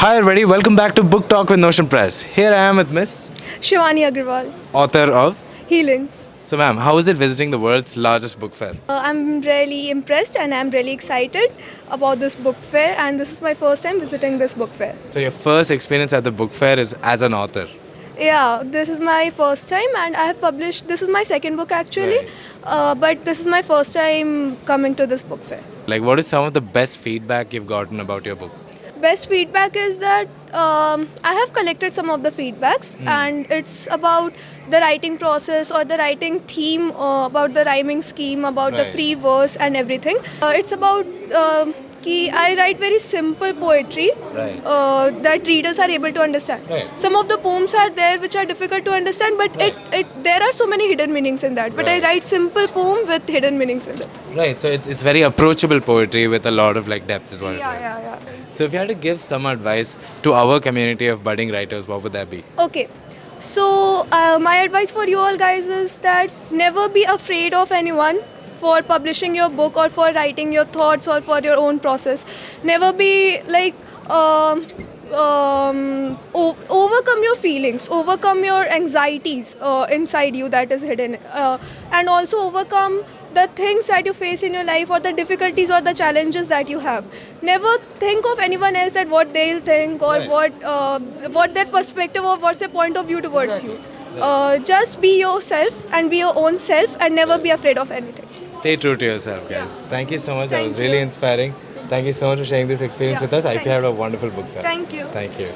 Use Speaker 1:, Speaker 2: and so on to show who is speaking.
Speaker 1: Hi everybody, welcome back to Book Talk with Notion Press. Here I am with Miss,
Speaker 2: Shivani Agrawal,
Speaker 1: author of.
Speaker 2: Healing.
Speaker 1: So ma'am, how is it visiting the world's largest book fair?
Speaker 2: I'm really impressed and I'm really excited about this book fair, and this is my first time visiting this book fair.
Speaker 1: So your first experience at the book fair is as an author.
Speaker 2: Yeah, this is my first time and I have published, this is my second book actually,
Speaker 1: Right.
Speaker 2: but this is my first time coming to this book fair.
Speaker 1: Like what is some of the best feedback you've gotten about your book?
Speaker 2: Best feedback is that I have collected some of the feedbacks and it's about the writing process or the writing theme, about the rhyming scheme, about the
Speaker 1: Right.
Speaker 2: free verse and everything. It's about I write very simple poetry
Speaker 1: Right.
Speaker 2: that readers are able to understand.
Speaker 1: Right.
Speaker 2: Some of the poems are there which are difficult to understand, but
Speaker 1: Right.
Speaker 2: there are so many hidden meanings in that. But
Speaker 1: Right.
Speaker 2: I write simple poem with hidden meanings in it.
Speaker 1: Right, so it's very approachable poetry with a lot of like depth is what it is.
Speaker 2: Yeah.
Speaker 1: So if you had to give some advice to our community of budding writers, what would that be?
Speaker 2: Okay, so my advice for you all guys is that never be afraid of anyone for publishing your book or for writing your thoughts or for your own process. Never be like overcome your feelings, overcome your anxieties inside you that is hidden, and also overcome the things that you face in your life or the difficulties or the challenges that you have. Never think of anyone else at what they'll think or
Speaker 1: Right.
Speaker 2: what their perspective or what's their point of view towards you. Just be yourself and be your own self and never be afraid of anything.
Speaker 1: Stay true to yourself, guys. Thank you so much. That
Speaker 2: Thank
Speaker 1: was really
Speaker 2: you.
Speaker 1: inspiring. Thank you so much for sharing this experience
Speaker 2: Yeah,
Speaker 1: with us. I hope
Speaker 2: thank
Speaker 1: you had
Speaker 2: you.
Speaker 1: a wonderful book fair.
Speaker 2: Thank you.
Speaker 1: Thank you.